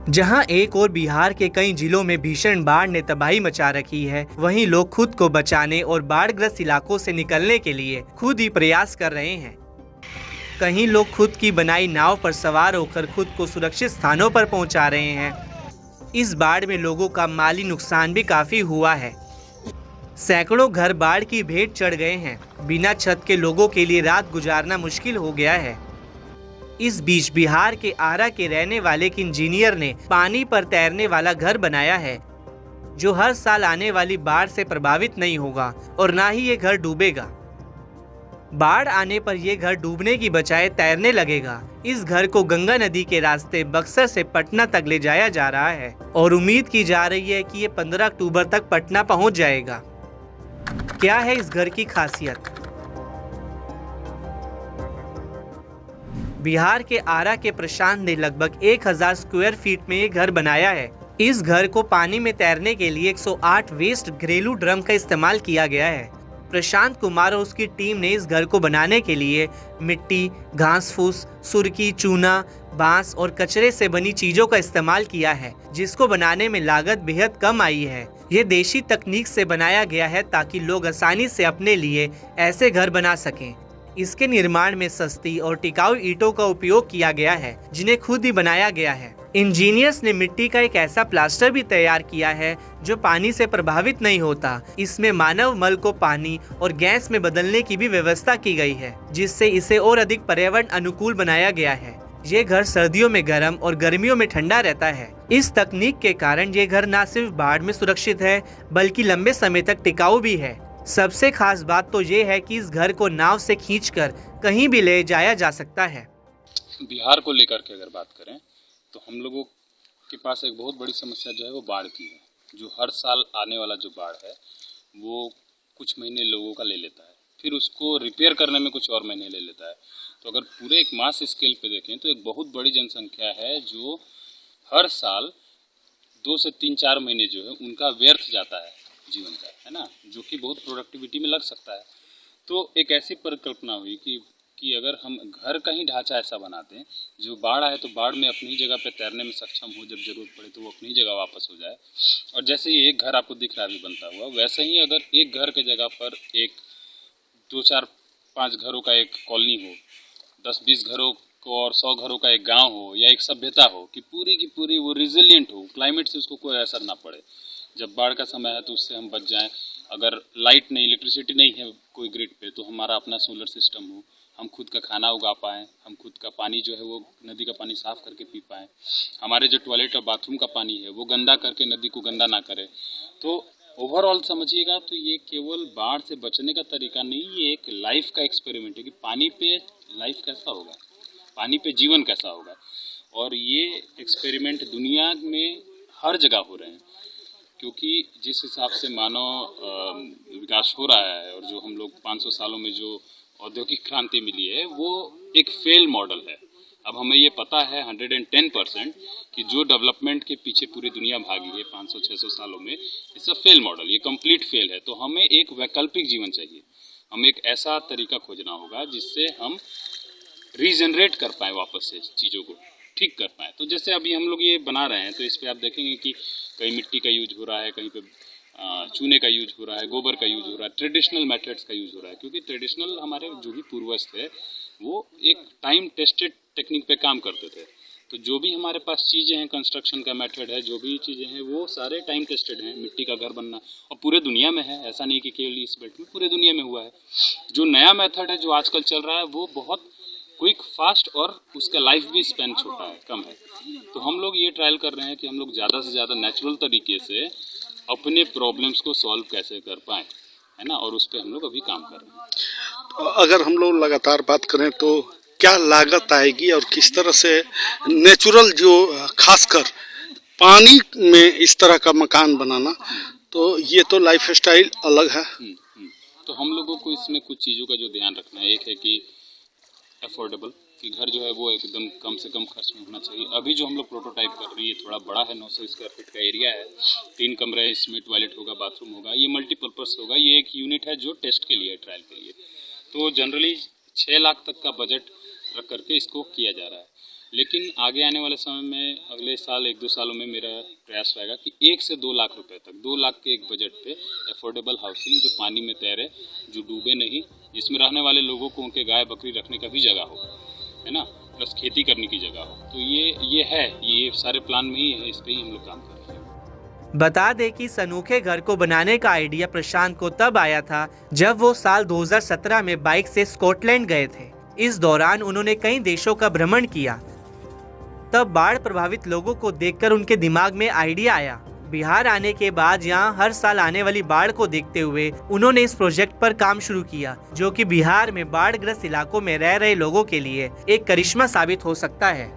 जहां एक और बिहार के कई जिलों में भीषण बाढ़ ने तबाही मचा रखी है, वहीं लोग खुद को बचाने और बाढ़ग्रस्त इलाकों से निकलने के लिए खुद ही प्रयास कर रहे हैं। कहीं लोग खुद की बनाई नाव पर सवार होकर खुद को सुरक्षित स्थानों पर पहुंचा रहे हैं। इस बाढ़ में लोगों का माली नुकसान भी काफी हुआ है। सैकड़ों घर बाढ़ की भेंट चढ़ गए हैं। बिना छत के लोगों के लिए रात गुजारना मुश्किल हो गया है। इस बीच बिहार के आरा के रहने वाले एक इंजीनियर ने पानी पर तैरने वाला घर बनाया है, जो हर साल आने वाली बाढ़ से प्रभावित नहीं होगा और ना ही ये घर डूबेगा। बाढ़ आने पर यह घर डूबने की बजाय तैरने लगेगा। इस घर को गंगा नदी के रास्ते बक्सर से पटना तक ले जाया जा रहा है और उम्मीद की जा रही है कि ये 15 अक्टूबर तक पटना पहुंच जाएगा। क्या है इस घर की खासियत? बिहार के आरा के प्रशांत ने लगभग 1000 स्क्वायर फीट में ये घर बनाया है। इस घर को पानी में तैरने के लिए 108 वेस्ट घरेलू ड्रम का इस्तेमाल किया गया है। प्रशांत कुमार और उसकी टीम ने इस घर को बनाने के लिए मिट्टी, घास फूस, सुर्की, चूना, बांस और कचरे से बनी चीजों का इस्तेमाल किया है, जिसको बनाने में लागत बेहद कम आई है। ये देशी तकनीक से बनाया गया है ताकि लोग आसानी से अपने लिए ऐसे घर बना सकें। इसके निर्माण में सस्ती और टिकाऊ ईंटों का उपयोग किया गया है, जिन्हें खुद ही बनाया गया है। इंजीनियर्स ने मिट्टी का एक ऐसा प्लास्टर भी तैयार किया है जो पानी से प्रभावित नहीं होता। इसमें मानव मल को पानी और गैस में बदलने की भी व्यवस्था की गई है, जिससे इसे और अधिक पर्यावरण अनुकूल बनाया गया है। ये घर सर्दियों में गर्म और गर्मियों में ठंडा रहता है। इस तकनीक के कारण ये घर न सिर्फ बाढ़ में सुरक्षित है, बल्कि लंबे समय तक टिकाऊ भी है। सबसे खास बात तो ये है कि इस घर को नाव से खींचकर कहीं भी ले जाया जा सकता है। बिहार को लेकर के अगर बात करें तो हम लोगों के पास एक बहुत बड़ी समस्या जो है वो बाढ़ की है। जो हर साल आने वाला जो बाढ़ है वो कुछ महीने लोगों का ले लेता है, फिर उसको रिपेयर करने में कुछ और महीने ले लेता है। तो अगर पूरे एक मास स्केल पे देखें तो एक बहुत बड़ी जनसंख्या है जो हर साल 2 से 3-4 महीने जो है उनका व्यर्थ जाता है जीवन का, है ना, जो कि बहुत प्रोडक्टिविटी में लग सकता है। तो एक ऐसी परिकल्पना हुई कि अगर हम घर का ही ढांचा ऐसा बनाते हैं, जो बाढ़ आए तो बाढ़ में अपनी जगह पे तैरने में सक्षम हो, जब जरूरत पड़े तो वो अपनी जगह वापस हो जाए। और जैसे ये एक घर आपको दिख रहा है अभी बनता हुआ, वैसे ही अगर एक घर के जगह पर एक 2-4-5 घरों का एक कॉलोनी हो, 10-20 घरों को और 100 घरों का एक गाँव हो या एक सभ्यता हो कि पूरी की पूरी वो रिजिलियंट हो, क्लाइमेट से उसको कोई असर ना पड़े। जब बाढ़ का समय है तो उससे हम बच जाएं। अगर लाइट नहीं, इलेक्ट्रिसिटी नहीं है कोई ग्रिड पे, तो हमारा अपना सोलर सिस्टम हो, हम खुद का खाना उगा पाएँ, हम खुद का पानी जो है वो नदी का पानी साफ़ करके पी पाएँ, हमारे जो टॉयलेट और बाथरूम का पानी है वो गंदा करके नदी को गंदा ना करे। तो ओवरऑल समझिएगा तो ये केवल बाढ़ से बचने का तरीका नहीं, ये एक लाइफ का एक्सपेरिमेंट है कि पानी पे लाइफ कैसा होगा, पानी पे जीवन कैसा होगा। और ये एक्सपेरिमेंट दुनिया में हर जगह हो रहे हैं, क्योंकि जिस हिसाब से मानव विकास हो रहा है और जो हम लोग 500 सालों में जो औद्योगिक क्रांति मिली है वो एक फेल मॉडल है। अब हमें ये पता है 110% कि जो डेवलपमेंट के पीछे पूरी दुनिया भागी है 500-600 सालों में, इट्स अ फेल मॉडल, ये कंप्लीट फेल है। तो हमें एक वैकल्पिक जीवन चाहिए, हमें एक ऐसा तरीका खोजना होगा जिससे हम रीजनरेट कर पाएँ, वापस से चीज़ों को ठीक कर पाएँ। तो जैसे अभी हम लोग ये बना रहे हैं तो इस पर आप देखेंगे कि कहीं मिट्टी का यूज हो रहा है, कहीं पे चूने का यूज हो रहा है, गोबर का यूज हो रहा है, ट्रेडिशनल मेथड्स का यूज हो रहा है। क्योंकि ट्रेडिशनल हमारे जो भी पूर्वज थे वो एक टाइम टेस्टेड टेक्निक पे काम करते थे। तो जो भी हमारे पास चीज़ें हैं, कंस्ट्रक्शन का मेथड है, जो भी चीज़ें हैं वो सारे टाइम टेस्टेड हैं। मिट्टी का घर बनना और पूरे दुनिया में है, ऐसा नहीं कि केवल इस बेल्ट में, पूरे दुनिया में हुआ है। जो नया मेथड है जो आजकल चल रहा है वो बहुत क्विक, फास्ट और उसका लाइफ भी स्पेन छोटा है, कम है। तो हम लोग ये ट्रायल कर रहे हैं कि हम लोग ज़्यादा से ज़्यादा नेचुरल तरीके से अपने प्रॉब्लम्स को सॉल्व कैसे कर पाएँ, है ना, और उस पर हम लोग अभी काम कर रहे हैं। तो अगर हम लोग लगातार बात करें तो क्या लागत आएगी और किस तरह से नेचुरल जो खासकर पानी में इस तरह का मकान बनाना, तो ये तो लाइफ स्टाइल अलग है। तो हम लोगों को इसमें कुछ चीज़ों का जो ध्यान रखना है, एक है कि अफोर्डेबल, कि घर जो है वो एकदम कम से कम खर्च में होना चाहिए। अभी जो हम लोग प्रोटोटाइप कर रहे हैं ये थोड़ा बड़ा है, 900 स्क्वायर फीट का एरिया है, 3 कमरे है, इसमें टॉयलेट होगा, बाथरूम होगा, ये मल्टीपर्पज़ होगा। ये एक यूनिट है जो टेस्ट के लिए, ट्रायल के लिए। तो जनरली 6 लाख तक का बजट रख करके इसको किया जा रहा है। लेकिन आगे आने वाले समय में अगले साल 1-2 सालों में मेरा प्रयास रहेगा कि 1 से 2 लाख रुपए तक, 2 लाख के एक बजट पे अफोर्डेबल हाउसिंग जो पानी में तैरे, जो डूबे नहीं, जिसमें रहने वाले लोगों को उनके गाय बकरी रखने का भी जगह हो, है ना, प्लस खेती करने की जगह हो। तो ये सारे प्लान में ही है, इस पे ही हम लोग काम कर रहे हैं। बता दें कि इस अनोखे घर को बनाने का आइडिया प्रशांत को तब आया था जब वो साल 2017 में बाइक से स्कॉटलैंड गए थे। इस दौरान उन्होंने कई देशों का भ्रमण किया। तब बाढ़ प्रभावित लोगों को देखकर उनके दिमाग में आइडिया आया। बिहार आने के बाद यहाँ हर साल आने वाली बाढ़ को देखते हुए उन्होंने इस प्रोजेक्ट पर काम शुरू किया, जो कि बिहार में बाढ़ ग्रस्त इलाकों में रह रहे लोगों के लिए एक करिश्मा साबित हो सकता है।